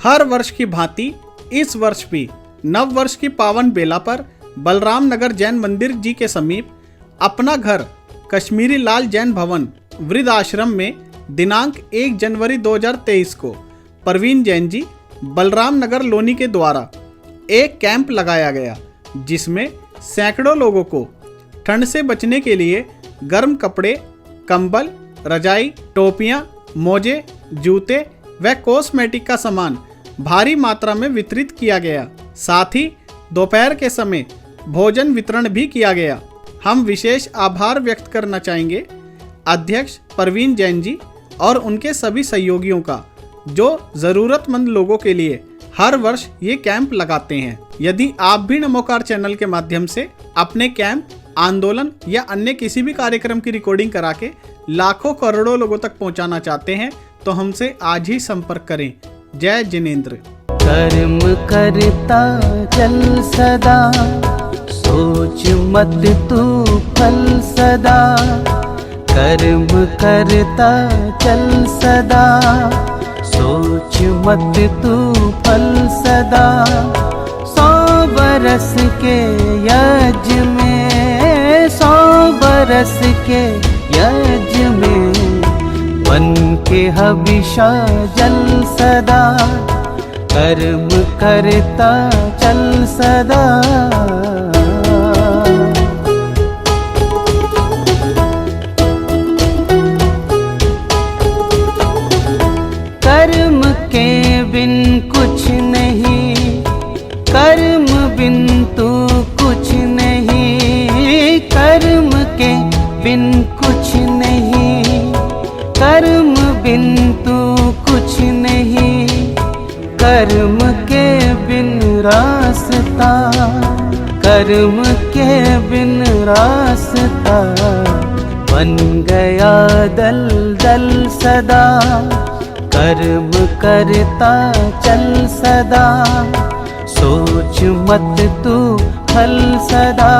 हर वर्ष की भांति इस वर्ष भी नव वर्ष की पावन बेला पर बलराम नगर जैन मंदिर जी के समीप अपना घर कश्मीरी लाल जैन भवन वृद्ध आश्रम में दिनांक 1 जनवरी 2023 को प्रवीण जैन जी बलराम नगर लोनी के द्वारा एक कैंप लगाया गया, जिसमें सैकड़ों लोगों को ठंड से बचने के लिए गर्म कपड़े, कंबल, रजाई, टोपियां, मोजे, जूते व कॉस्मेटिक का सामान भारी मात्रा में वितरित किया गया। साथ ही दोपहर के समय भोजन वितरण भी किया गया। हम विशेष आभार व्यक्त करना चाहेंगे अध्यक्ष प्रवीण जैन जी और उनके सभी सहयोगियों का, जो ज़रूरतमंद लोगों के लिए हर वर्ष ये कैंप लगाते हैं। यदि आप भी नमोकार चैनल के माध्यम से अपने कैंप, आंदोलन या अन्य किसी भी कार्यक्रम की रिकॉर्डिंग करा के लाखों करोड़ों लोगों तक पहुंचाना चाहते हैं तो हमसे आज ही संपर्क करें। जय जिनेंद्र। कर्म करता चल सदा, सोच मत तू फल सदा। कर्म करता चल सदा, सोच मत तू फल सदा। 100 बरस के यज्ञ में, 100 बरस के यज्ञ में, बन के हविषा जल सदा। कर्म करता चल सदा। कर्म के बिन कुछ नहीं, कर्म बिन तू कुछ नहीं। कर्म के बिन कुछ नहीं, कर्म बिन तू कुछ नहीं। कर्म के बिन रास्ता, कर्म के बिन रास्ता। बन गया दल दल सदा, कर्म करता चल सदा। सोच मत तू फल सदा।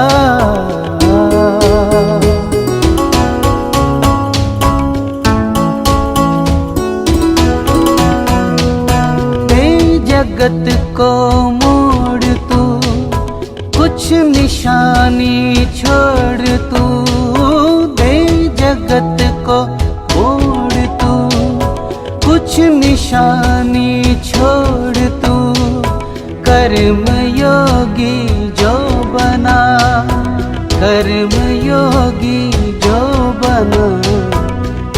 जगत को मोड़ तू, कुछ निशानी छोड़ तू। दे जगत को मोड़ तू, कुछ निशानी छोड़ तू। कर्म योगी जो बना, कर्म योगी जो बना।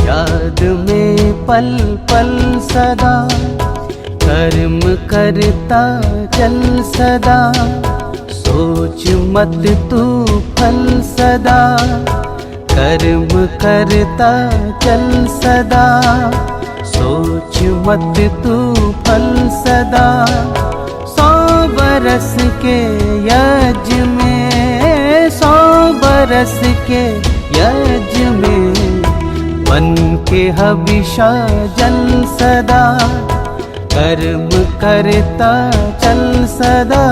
याद में पल पल सदा, कर्म करता चल सदा। सोच मत तू फल सदा, कर्म करता चल सदा। सोच मत तू फल सदा। 100 बरस के यज्ञ में, 100 बरस के यज्ञ में, बन के हविषा जल सदा। कर्म करता चल सदा।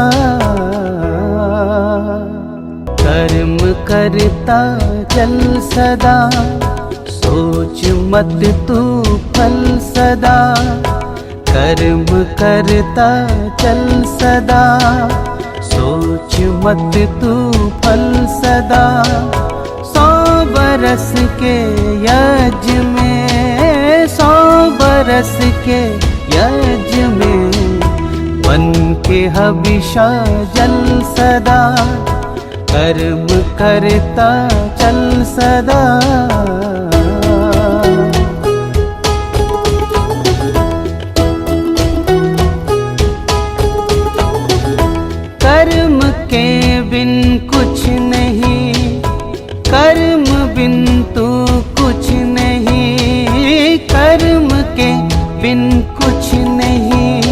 कर्म करता चल सदा, सोच मत तू फल सदा। कर्म करता चल सदा, सोच मत तू फल सदा। 100 बरस के यज्ञ में, 100 बरस के यज्ञ में, बन के हविषा जल सदा। कर्म करता चल सदा। कर्म के बिन कुछ नहीं, कर्म बिन तू कुछ नहीं। कर्म के बिन कुछ नहीं,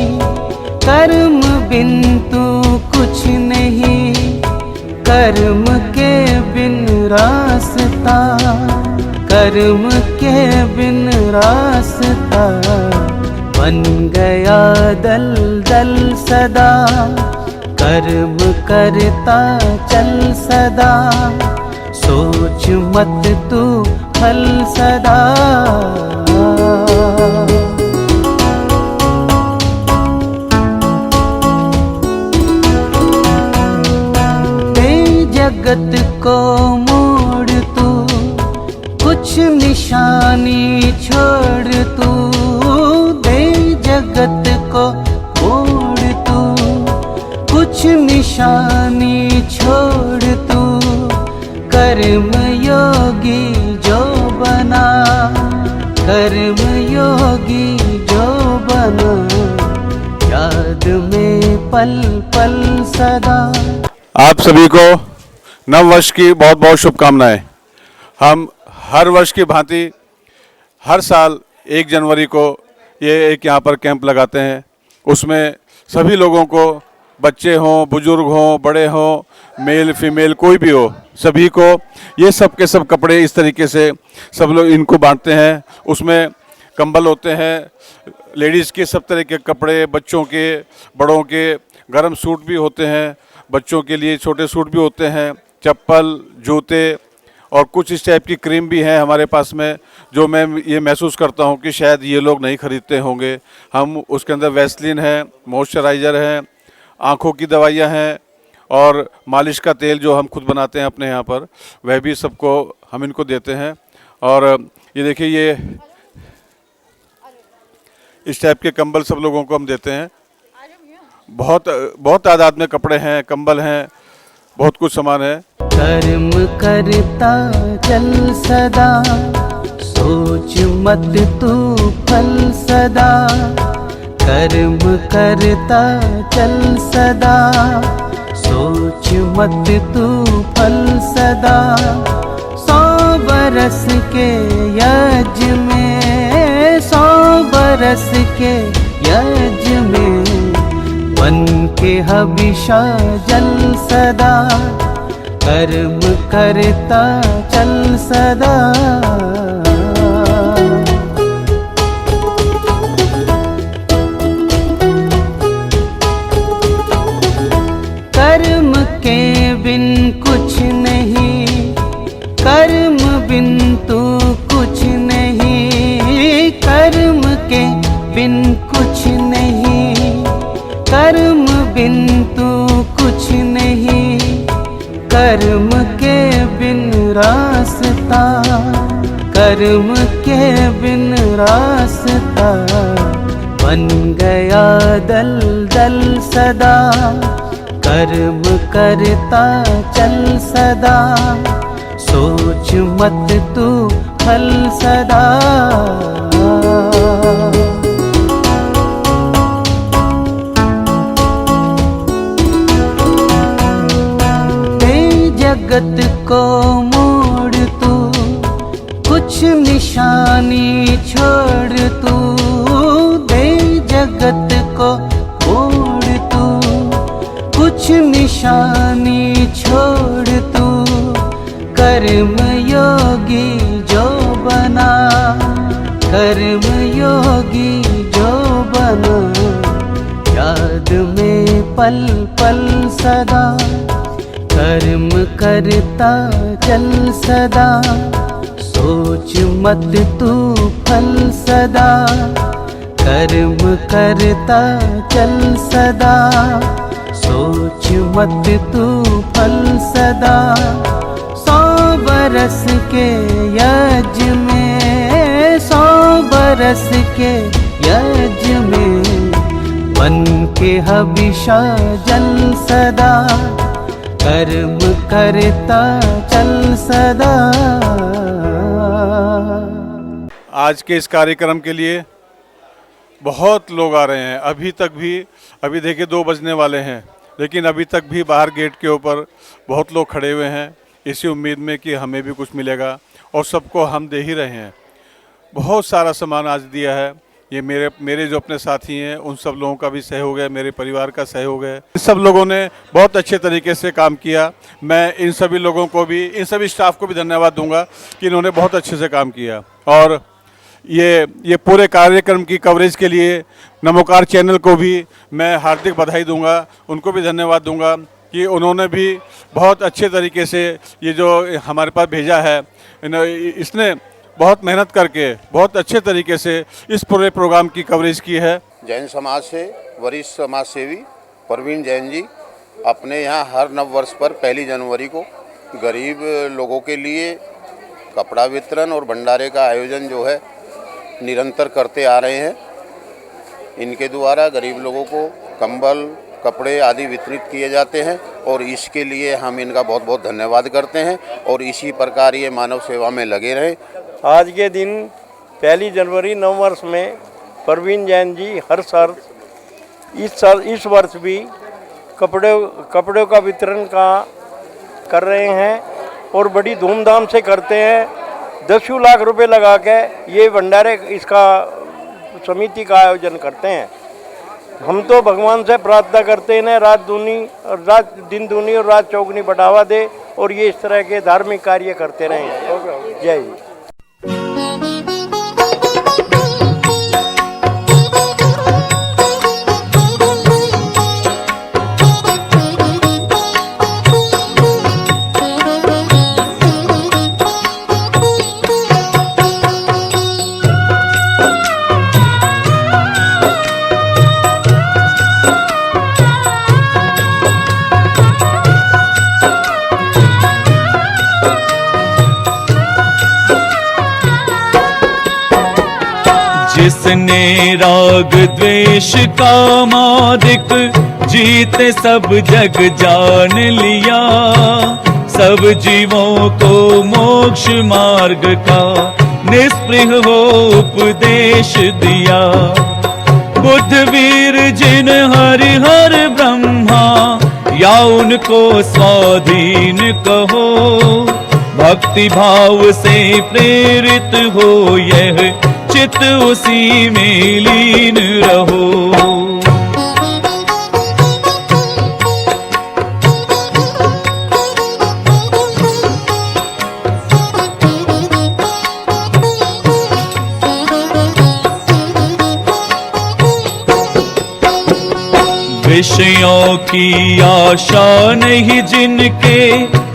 कर्म बिन तू कुछ नहीं। कर्म के बिन रास्ता, कर्म के बिन रास्ता। बन गया दल दल सदा, कर्म करता चल सदा। सोच मत तू फल सदा। जगत को मोड़ तू, कुछ निशानी छोड़ तू, दे जगत को मोड़ तू, कुछ निशानी छोड़ तू, कर्म योगी जो बना, कर्म योगी जो बना, याद में पल पल सदा। आप सभी को नव वर्ष की बहुत बहुत शुभकामनाएं। हम हर वर्ष की भांति हर साल 1 जनवरी को ये एक यहाँ पर कैंप लगाते हैं। उसमें सभी लोगों को, बच्चे हों, बुजुर्ग हों, बड़े हों, मेल फीमेल कोई भी हो, सभी को ये सब के सब कपड़े इस तरीके से सब लोग इनको बांटते हैं। उसमें कंबल होते हैं, लेडीज़ के सब तरह के कपड़े, बच्चों के, बड़ों के, गर्म सूट भी होते हैं, बच्चों के लिए छोटे सूट भी होते हैं, चप्पल, जूते और कुछ इस टाइप की क्रीम भी हैं हमारे पास में, जो मैं ये महसूस करता हूँ कि शायद ये लोग नहीं खरीदते होंगे। हम उसके अंदर वैसलीन है, मॉइस्चराइज़र है, आँखों की दवाइयाँ हैं और मालिश का तेल जो हम खुद बनाते हैं अपने यहाँ पर, वह भी सबको हम इनको देते हैं। और ये देखिए, ये इस टाइप के कंबल सब लोगों को हम देते हैं। बहुत बहुत तादाद में कपड़े हैं, कंबल हैं, बहुत कुछ सामान है। कर्म करता चल सदा, सोच मत तू फल सदा, कर्म करता चल सदा, सोच मत तू फल सदा। 100 बरस के यज्ञ में, 100 बरस के यज्ञ में, बन के हबिशा जल सदा, कर्म करता चल सदा। कर्म के बिन कुछ नहीं, कर्म बिन तू कुछ नहीं, कर्म के बिन कुछ नहीं, कर्म बिन तू कुछ नहीं, कर्म के बिन रास्ता, कर्म के बिन रास्ता, बन गया दल दल सदा, कर्म करता चल सदा, सोच मत तू फल सदा। जगत को मोड़ तू, कुछ निशानी छोड़ तू, दे जगत को मोड़ तू, कुछ निशानी छोड़ तू, कर्म योगी जो बना, कर्म योगी जो बना, याद में पल पल सदा, कर्म करता चल सदा, सोच मत तू फल सदा, कर्म करता चल सदा, सोच मत तू फल सदा। 100 बरस के यज्ञ में, 100 बरस के यज्ञ में, बन के हबिशा जल सदा, कर्म करता चल सदा। आज के इस कार्यक्रम के लिए बहुत लोग आ रहे हैं। अभी तक भी, अभी देखिए 2 बजने वाले हैं, लेकिन अभी तक भी बाहर गेट के ऊपर बहुत लोग खड़े हुए हैं, इसी उम्मीद में कि हमें भी कुछ मिलेगा, और सबको हम दे ही रहे हैं। बहुत सारा सामान आज दिया है। ये मेरे जो अपने साथी हैं, उन सब लोगों का भी सहयोग है, मेरे परिवार का सहयोग है। सब लोगों ने बहुत अच्छे तरीके से काम किया। मैं इन सभी लोगों को भी, इन सभी स्टाफ को भी धन्यवाद दूंगा कि इन्होंने बहुत अच्छे से काम किया। और ये पूरे कार्यक्रम की कवरेज के लिए नमोकार चैनल को भी मैं हार्दिक बधाई दूंगा, उनको भी धन्यवाद दूंगा कि उन्होंने भी बहुत अच्छे तरीके से ये जो हमारे पास भेजा है, इसने बहुत मेहनत करके बहुत अच्छे तरीके से इस पूरे प्रोग्राम की कवरेज की है। जैन समाज से वरिष्ठ समाज सेवी प्रवीण जैन जी अपने यहाँ हर नव वर्ष पर 1 जनवरी को गरीब लोगों के लिए कपड़ा वितरण और भंडारे का आयोजन जो है निरंतर करते आ रहे हैं। इनके द्वारा गरीब लोगों को कंबल, कपड़े आदि वितरित किए जाते हैं और इसके लिए हम इनका बहुत बहुत धन्यवाद करते हैं और इसी प्रकार ये मानव सेवा में लगे रहें। आज के दिन 1 जनवरी नव वर्ष में प्रवीण जैन जी हर साल इस वर्ष भी कपड़ों का वितरण का कर रहे हैं और बड़ी धूमधाम से करते हैं। 10 लाख रुपए लगा के ये भंडारे इसका समिति का आयोजन करते हैं। हम तो भगवान से प्रार्थना करते हैं दिन दूनी और रात चौगुनी बढ़ावा दे और ये इस तरह के धार्मिक कार्य करते रहें। जय जी। जिसने राग द्वेष कामादिक जीते सब जग जान लिया, सब जीवों को मोक्ष मार्ग का निस्पृह हो उपदेश दिया। बुद्ध वीर जिन हरि हर ब्रह्मा या उनको स्वाधीन कहो, भक्ति भाव से प्रेरित हो यह चित उसी में लीन रहो। विषयों की आशा नहीं जिनके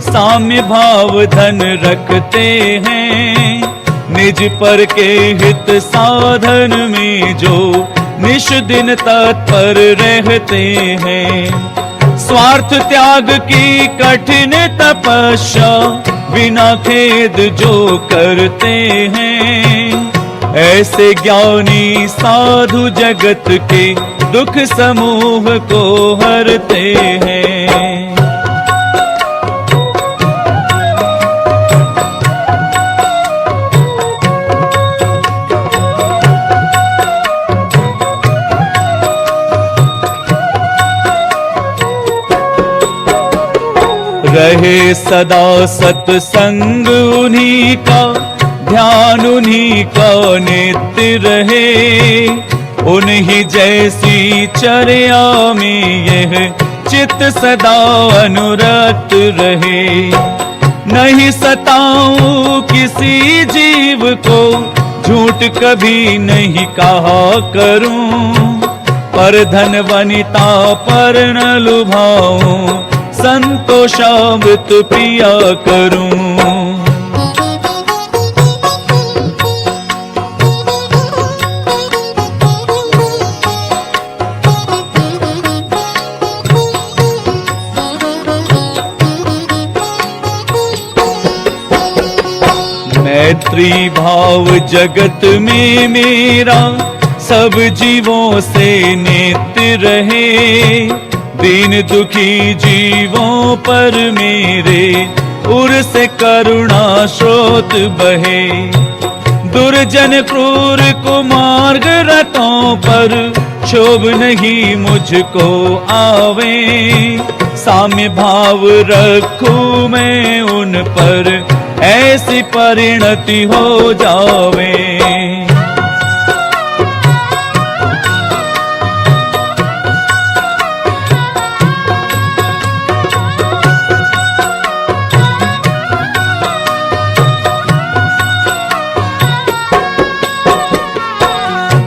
साम्य भाव धन रखते हैं, निज पर के हित साधन में जो निश दिन तत्पर रहते हैं। स्वार्थ त्याग की कठिन तपस्या बिना खेद जो करते हैं, ऐसे ज्ञानी साधु जगत के दुख समूह को हरते हैं। रहे सदा सत्संग उन्हीं का, ध्यान उन्हीं का नित्य रहे, उन्हीं जैसी चर्या में यह चित्त सदा अनुरक्त रहे। नहीं सताऊं किसी जीव को, झूठ कभी नहीं कहा करूं, पर धन वनिता पर न लुभाऊं, संतोषामृत पिया करूं। मैत्री भाव जगत में मेरा सब जीवों से नित्य रहे, दीन दुखी जीवों पर मेरे उर से करुणा स्रोत बहे। दुर्जन क्रूर कुमार्ग रतों पर क्षोभ नहीं मुझको आवे, साम्य भाव रखूं मैं उन पर ऐसी परिणति हो जावे।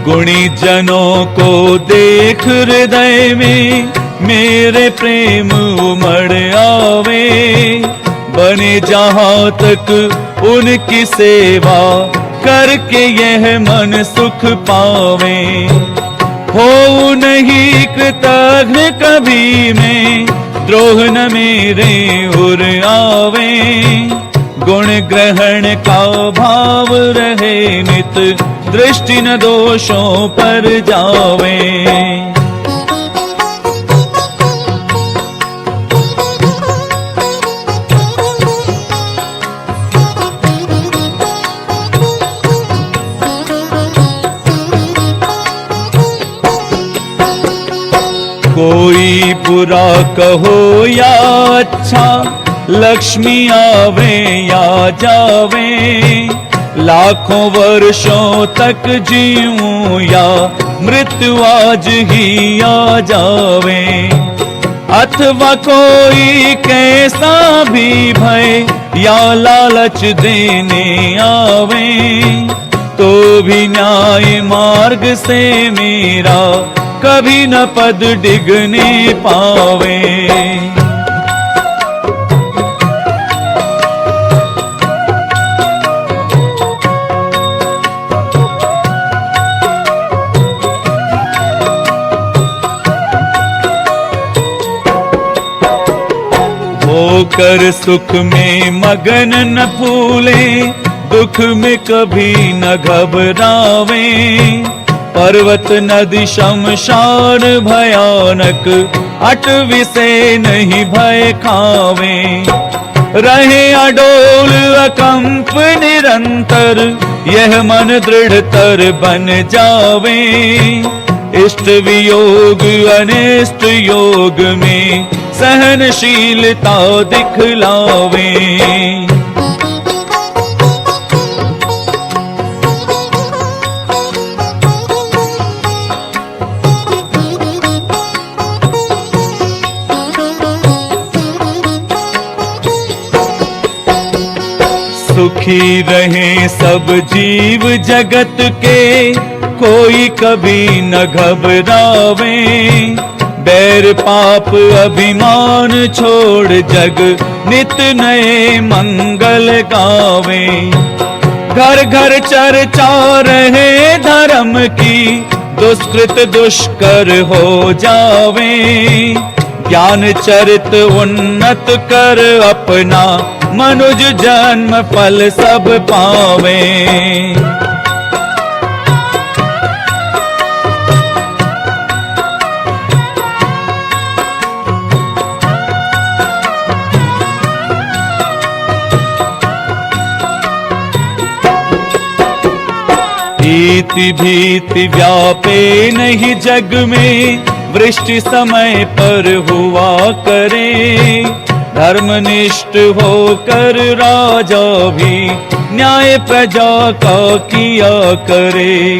गुणी जनों को देख हृदय में मेरे प्रेम उमड़ आवे, बने जहाँ तक उनकी सेवा करके यह मन सुख पावे। हो नहीं कृतघ्न कभी मैं द्रोह न मेरे उर आवे। गुण ग्रहण का भाव रहे नित, दृष्टि न दोषों पर जावे। कोई बुरा कहो या अच्छा, लक्ष्मी आवे या जावे। लाखों वर्षों तक जीऊं या मृत्यु आज ही आ जावे। अथवा कोई कैसा भी भय या लालच देने आवे, तो भी न्याय मार्ग से मेरा कभी न पद डिगने पावे। होकर सुख में मगन न फूले, दुख में कभी न घबरावे। पर्वत नदी शमशान भयानक, अटवी से नहीं भय खावे। रहे अडोल अकंप निरंतर, यह मन दृढ़तर बन जावे। इष्ट वियोग अनिष्ट योग में, सहनशीलता दिखलावे। सुखी रहे सब जीव जगत के, कोई कभी न घबरावे। बैर पाप अभिमान छोड़ जग, नित नए मंगल गावे। घर घर चर्चा रहे धर्म की, दुष्कृत दुष्कर हो जावे। ज्ञान चरित उन्नत कर अपना, मनुज जन्म फल सब पावे। भीति भीति व्यापे नहीं जग में, वृष्टि समय पर हुआ करे। धर्मनिष्ठ होकर राजा भी, न्याय प्रजा का किया करे।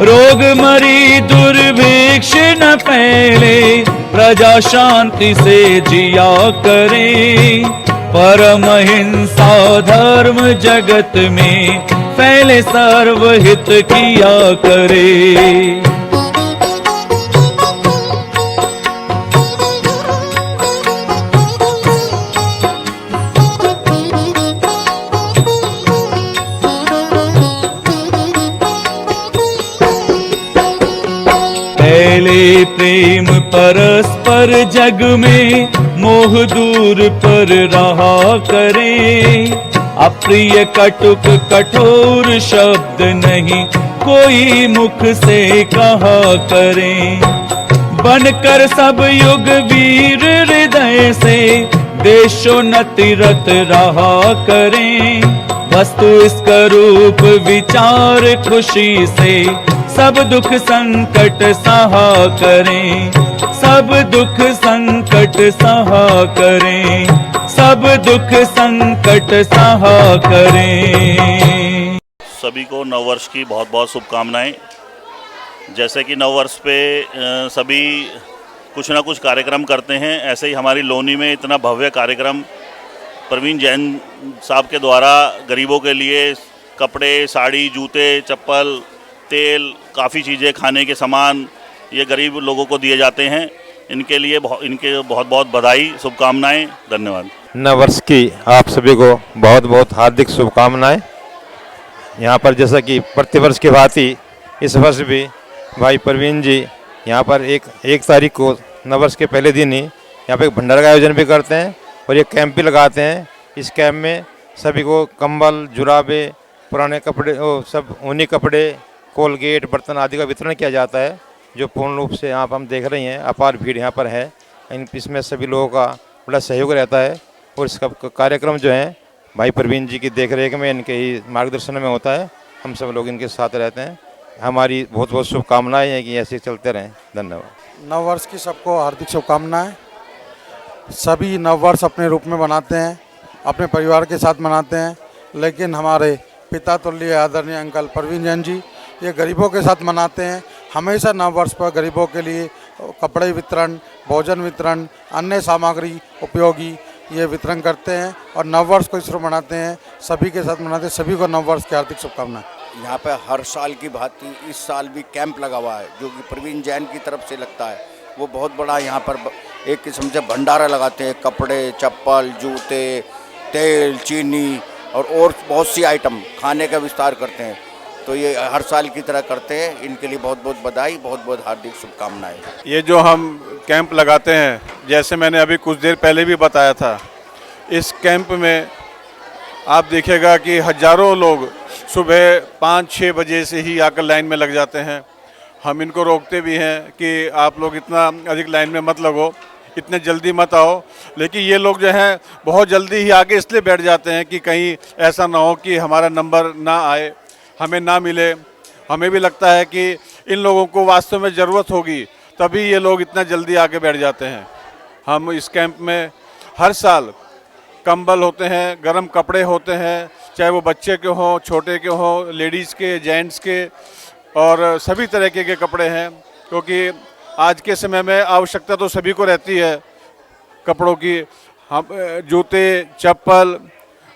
रोग मरी दुर्भिक्ष न फैले, प्रजा शांति से जिया करे। परम हिंसा धर्म जगत में, फैले सर्वहित किया करे। फैले प्रेम परस्पर जग में, मोह दूर पर रहा करे। अप्रिय कटुक कठोर शब्द नहीं, कोई मुख से कहा करे। बनकर सब युग वीर हृदय से, देशोन्नति रत रहा करें। वस्तु इसका रूप विचार खुशी से, सब दुख संकट सहा करें। सब दुख संकट सहा करें, सब दुख संकट सहा करें। सभी को नववर्ष की बहुत बहुत शुभकामनाएं। जैसे कि नववर्ष पे सभी कुछ ना कुछ कार्यक्रम करते हैं, ऐसे ही हमारी लोनी में इतना भव्य कार्यक्रम प्रवीण जैन साहब के द्वारा गरीबों के लिए कपड़े, साड़ी, जूते, चप्पल, तेल, काफ़ी चीज़ें, खाने के सामान ये गरीब लोगों को दिए जाते हैं। इनके लिए इनके बहुत बहुत बधाई, शुभकामनाएं, धन्यवाद। नव वर्ष की आप सभी को बहुत बहुत हार्दिक शुभकामनाएं। यहाँ पर जैसा कि प्रतिवर्ष की भांति इस वर्ष भी भाई प्रवीण जी यहाँ पर एक तारीख को नववर्ष के पहले दिन ही यहाँ पे भंडारा का आयोजन भी करते हैं और ये कैंप भी लगाते हैं। इस कैंप में सभी को कंबल, जुराबे, पुराने कपड़े, सब ऊनी कपड़े, कोलगेट, बर्तन आदि का वितरण किया जाता है, जो पूर्ण रूप से यहाँ पर हम देख रहे हैं अपार भीड़ यहाँ पर है। इसमें सभी लोगों का बड़ा सहयोग रहता है और इसका कार्यक्रम जो है भाई प्रवीण जी की देखरेख में, इनके ही मार्गदर्शन में होता है। हम सब लोग इनके साथ रहते हैं। हमारी बहुत बहुत शुभकामनाएं हैं कि ऐसे चलते रहें। धन्यवाद। नव वर्ष की सबको हार्दिक शुभकामनाएं। सभी नव वर्ष अपने रूप में मनाते हैं, अपने परिवार के साथ मनाते हैं, लेकिन हमारे पिता तुल्य आदरणीय अंकल प्रवीण जैन जी ये गरीबों के साथ मनाते हैं। हमेशा नव वर्ष पर गरीबों के लिए कपड़े वितरण, भोजन वितरण, अन्य सामग्री उपयोगी ये वितरण करते हैं और नव वर्ष को इस तरह मनाते हैं, सभी के साथ मनाते हैं। सभी को नव वर्ष की हार्दिक शुभकामनाएं। यहाँ पे हर साल की भांति इस साल भी कैंप लगा हुआ है, जो कि प्रवीण जैन की तरफ से लगता है। वो बहुत बड़ा यहाँ पर एक किस्म से भंडारा लगाते हैं, कपड़े, चप्पल, जूते, तेल, चीनी और बहुत सी आइटम खाने का विस्तार करते हैं। तो ये हर साल की तरह करते हैं। इनके लिए बहुत बहुत बधाई, बहुत बहुत हार्दिक शुभकामनाएं। ये जो हम कैंप लगाते हैं, जैसे मैंने अभी कुछ देर पहले भी बताया था, इस कैंप में आप देखिएगा कि हज़ारों लोग सुबह 5-6 बजे से ही आकर लाइन में लग जाते हैं। हम इनको रोकते भी हैं कि आप लोग इतना अधिक लाइन में मत लगो, इतने जल्दी मत आओ, लेकिन ये लोग जो हैं बहुत जल्दी ही आके इसलिए बैठ जाते हैं कि कहीं ऐसा ना हो कि हमारा नंबर ना आए, हमें ना मिले। हमें भी लगता है कि इन लोगों को वास्तव में ज़रूरत होगी, तभी ये लोग इतना जल्दी आके बैठ जाते हैं। हम इस कैंप में हर साल कंबल होते हैं, गर्म कपड़े होते हैं, चाहे वो बच्चे के हों, छोटे के हों, लेडीज़ के, जेंट्स के, और सभी तरह के कपड़े हैं, क्योंकि आज के समय में आवश्यकता तो सभी को रहती है कपड़ों की। हम जूते, चप्पल,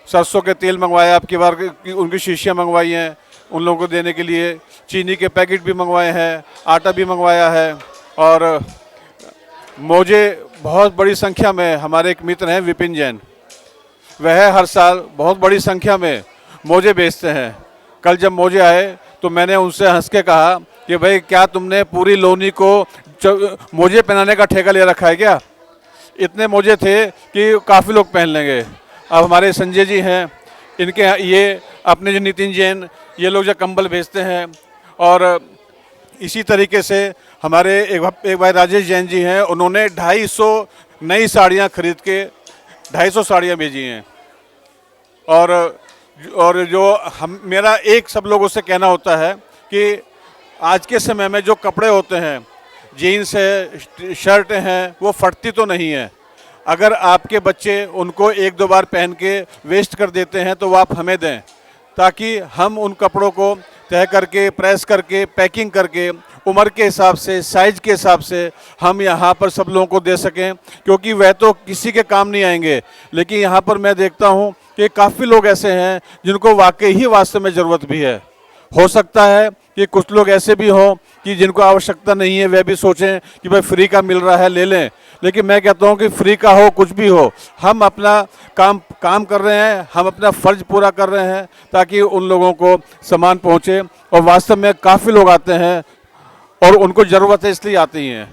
सरसों के तेल मंगवाए, आपकी बार उनकी शीशियाँ मंगवाई हैं उन लोगों को देने के लिए, चीनी के पैकेट भी मंगवाए हैं, आटा भी मंगवाया है, और मोजे बहुत बड़ी संख्या में। हमारे एक मित्र हैं विपिन जैन, वह हर साल बहुत बड़ी संख्या में मोजे बेचते हैं। कल जब मोजे आए तो मैंने उनसे हंस के कहा कि भाई क्या तुमने पूरी लोनी को मोजे पहनाने का ठेका ले रखा है क्या? इतने मोजे थे कि काफ़ी लोग पहन लेंगे। अब हमारे संजय जी हैं, इनके ये अपने जो नितिन जैन, ये लोग जो कंबल बेचते हैं, और इसी तरीके से हमारे एक भाई राजेश जैन जी हैं, उन्होंने 250 नई साड़ियाँ खरीद के 250 साड़ियाँ भेजी हैं। और जो मेरा एक सब लोगों से कहना होता है कि आज के समय में जो कपड़े होते हैं, जीन्स है, शर्ट हैं, वो फटती तो नहीं है। अगर आपके बच्चे उनको 1-2 बार पहन के वेस्ट कर देते हैं तो वो आप हमें दें, ताकि हम उन कपड़ों को तय करके, प्रेस करके, पैकिंग करके, उम्र के हिसाब से, साइज के हिसाब से हम यहाँ पर सब लोगों को दे सकें, क्योंकि वह तो किसी के काम नहीं आएंगे। लेकिन यहाँ पर मैं देखता हूँ कि काफ़ी लोग ऐसे हैं जिनको वाकई ही वास्तव में ज़रूरत भी है। हो सकता है कि कुछ लोग ऐसे भी हों कि जिनको आवश्यकता नहीं है, वह भी सोचें कि भाई फ्री का मिल रहा है ले लें। लेकिन मैं कहता हूं कि फ्री का हो कुछ भी हो, हम अपना काम कर रहे हैं, हम अपना फ़र्ज पूरा कर रहे हैं, ताकि उन लोगों को सामान पहुंचे। और वास्तव में काफ़ी लोग आते हैं और उनको ज़रूरत है, इसलिए आती हैं।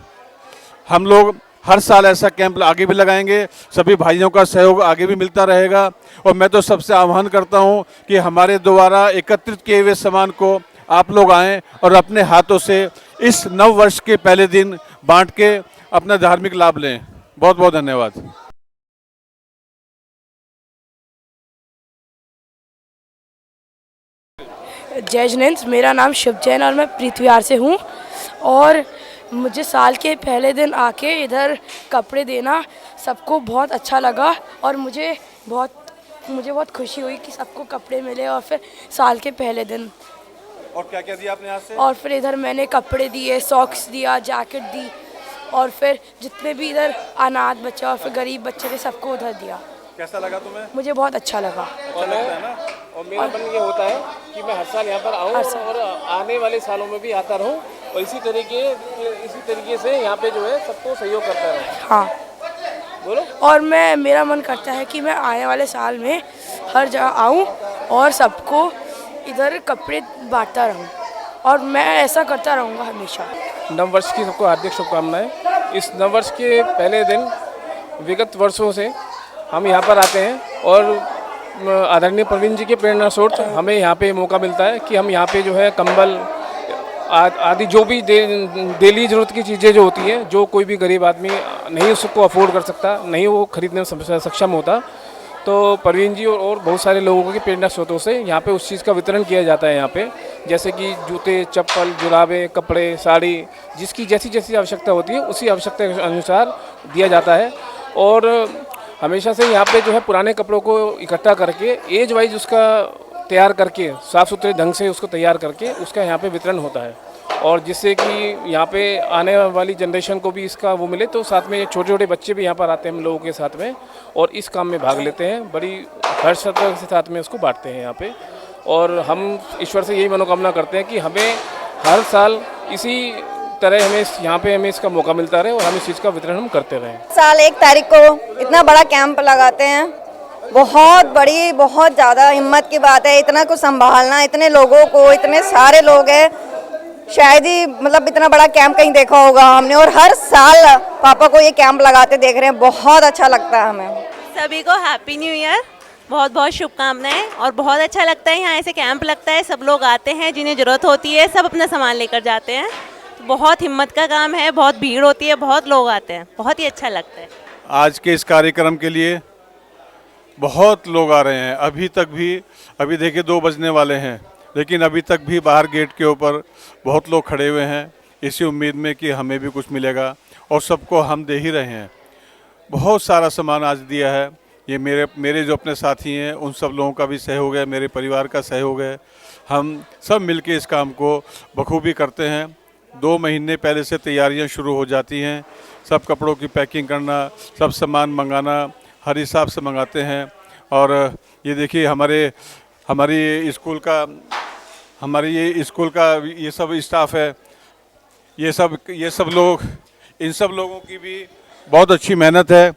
हम लोग हर साल ऐसा कैंप आगे भी लगाएंगे, सभी भाइयों का सहयोग आगे भी मिलता रहेगा। और मैं तो सबसे आह्वान करता हूं कि हमारे द्वारा एकत्रित किए हुए सामान को आप लोग आएँ और अपने हाथों से इस नव वर्ष के पहले दिन बांट के अपना धार्मिक लाभ लें। बहुत बहुत धन्यवाद। जय जिनेंद्र, मेरा नाम शिव जैन और मैं प्रीतविहार से हूँ। और मुझे साल के पहले दिन आके इधर कपड़े देना सबको बहुत अच्छा लगा, और मुझे बहुत खुशी हुई कि सबको कपड़े मिले। और फिर साल के पहले दिन और क्या क्या दिया आपने यहाँ से? और फिर इधर मैंने कपड़े दिए, सॉक्स दिया, जैकेट दी, और फिर जितने भी इधर अनाथ बच्चे और फिर गरीब बच्चे थे सबको उधर दिया। कैसा लगा तुम्हें? मुझे बहुत अच्छा लगा। और मेरा मन ये होता है कि मैं हर साल यहाँ पर आऊँ और आने वाले सालों में भी आता रहूँ, और इसी तरीके से यहाँ पे जो है सबको सहयोग करता रहूँ। हाँ बोलो। और मेरा मन करता है कि मैं आने वाले साल में हर जगह आऊँ और सबको इधर कपड़े बांटता रहूँ, और मैं ऐसा करता रहूँगा हमेशा। नव वर्ष की सबको हार्दिक शुभकामनाएं। इस नव वर्ष के पहले दिन विगत वर्षों से हम यहाँ पर आते हैं और आदरणीय प्रवीण जी के प्रेरणा स्रोत हमें यहाँ पे मौका मिलता है कि हम यहाँ पे जो है कंबल आदि जो भी डेली ज़रूरत की चीज़ें जो होती हैं, जो कोई भी गरीब आदमी नहीं उसको अफोर्ड कर सकता, नहीं वो खरीदने में सक्षम होता, तो प्रवीण जी और बहुत सारे लोगों के प्रेरणा स्रोतों से यहाँ पे उस चीज़ का वितरण किया जाता है। यहाँ पे जैसे कि जूते, चप्पल, जुराबे, कपड़े, साड़ी, जिसकी जैसी जैसी आवश्यकता होती है उसी आवश्यकता के अनुसार दिया जाता है। और हमेशा से यहाँ पे जो है पुराने कपड़ों को इकट्ठा करके एज वाइज उसका तैयार करके साफ़ सुथरे ढंग से उसको तैयार करके उसका यहाँ पे वितरण होता है, और जिससे कि यहाँ पे आने वाली जनरेशन को भी इसका वो मिले। तो साथ में छोटे छोटे बच्चे भी यहाँ पर आते हैं हम लोगों के साथ में और इस काम में भाग लेते हैं, बड़ी हर्ष के साथ में उसको बांटते हैं यहाँ पे। और हम ईश्वर से यही मनोकामना करते हैं कि हमें हर साल इसी तरह हमें यहाँ पे हमें इसका मौका मिलता रहे और हम इस चीज़ का वितरण हम करते रहें। साल 1 तारीख को इतना बड़ा कैंप लगाते हैं, बहुत बड़ी, बहुत ज़्यादा हिम्मत की बात है। इतना कुछ संभालना, इतने लोगों को, इतने सारे लोग हैं, शायद ही मतलब इतना बड़ा कैंप कहीं देखा होगा हमने। और हर साल पापा को ये कैंप लगाते देख रहे हैं, बहुत अच्छा लगता है हमें। सभी को हैप्पी न्यू ईयर, बहुत बहुत शुभकामनाएं। और बहुत अच्छा लगता है यहाँ ऐसे कैंप लगता है, सब लोग आते हैं जिन्हें ज़रूरत होती है, सब अपना सामान लेकर जाते हैं। तो बहुत हिम्मत का काम है, बहुत भीड़ होती है, बहुत लोग आते हैं, बहुत ही अच्छा लगता है। आज के इस कार्यक्रम के लिए बहुत लोग आ रहे हैं। अभी तक भी, अभी देखिए 2 बजने वाले हैं, लेकिन अभी तक भी बाहर गेट के ऊपर बहुत लोग खड़े हुए हैं इसी उम्मीद में कि हमें भी कुछ मिलेगा, और सबको हम दे ही रहे हैं। बहुत सारा सामान आज दिया है। ये मेरे जो अपने साथी हैं उन सब लोगों का भी सहयोग है, मेरे परिवार का सहयोग है। हम सब मिलके इस काम को बखूबी करते हैं। 2 महीने पहले से तैयारियां शुरू हो जाती हैं, सब कपड़ों की पैकिंग करना, सब सामान मंगाना, हर हिसाब से मंगाते हैं। और ये देखिए हमारी स्कूल का ये सब स्टाफ है, ये सब लोग, इन सब लोगों की भी बहुत अच्छी मेहनत है।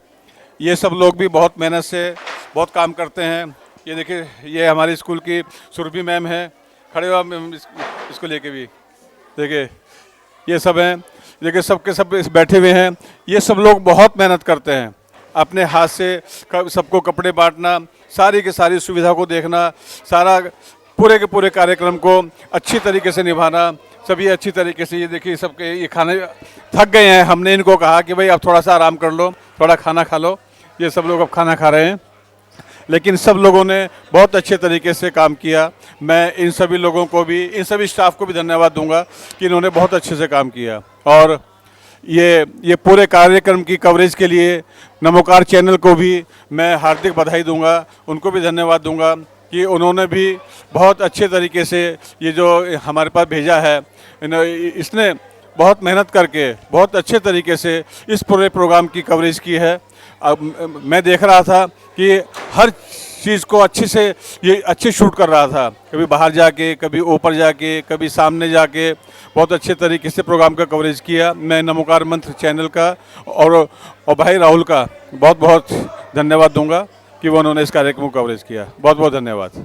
ये सब लोग भी बहुत मेहनत से बहुत काम करते हैं। ये देखिए, ये हमारी स्कूल की सुरभि मैम है, खड़े हुआ इसको लेके भी देखिए, ये सब हैं, देखिए सबके सब बैठे हुए हैं। ये सब लोग बहुत मेहनत करते हैं, अपने हाथ से सबको कपड़े बांटना, सारी की सारी सुविधा को देखना, सारा पूरे के पूरे कार्यक्रम को अच्छी तरीके से निभाना, सभी अच्छी तरीके से। ये देखिए सबके ये खाने थक गए हैं, हमने इनको कहा कि भाई अब थोड़ा सा आराम कर लो, थोड़ा खाना खा लो। ये सब लोग अब खाना खा रहे हैं, लेकिन सब लोगों ने बहुत अच्छे तरीके से काम किया। मैं इन सभी लोगों को भी, इन सभी स्टाफ को भी धन्यवाद दूंगा कि इन्होंने बहुत अच्छे से काम किया। और ये पूरे कार्यक्रम की कवरेज के लिए नमोकार चैनल को भी मैं हार्दिक बधाई दूंगा, उनको भी धन्यवाद दूंगा कि उन्होंने भी बहुत अच्छे तरीके से ये जो हमारे पास भेजा है, इसने बहुत मेहनत करके बहुत अच्छे तरीके से इस पूरे प्रोग्राम की कवरेज की है। अब मैं देख रहा था कि हर चीज़ को अच्छे शूट कर रहा था, कभी बाहर जाके, कभी ऊपर जाके, कभी सामने जाके, बहुत अच्छे तरीके से प्रोग्राम का कवरेज किया। मैं नमोकार मंत्र चैनल का और भाई राहुल का बहुत बहुत धन्यवाद दूंगा कि वो उन्होंने इस कार्यक्रम को कवरेज किया। बहुत बहुत धन्यवाद।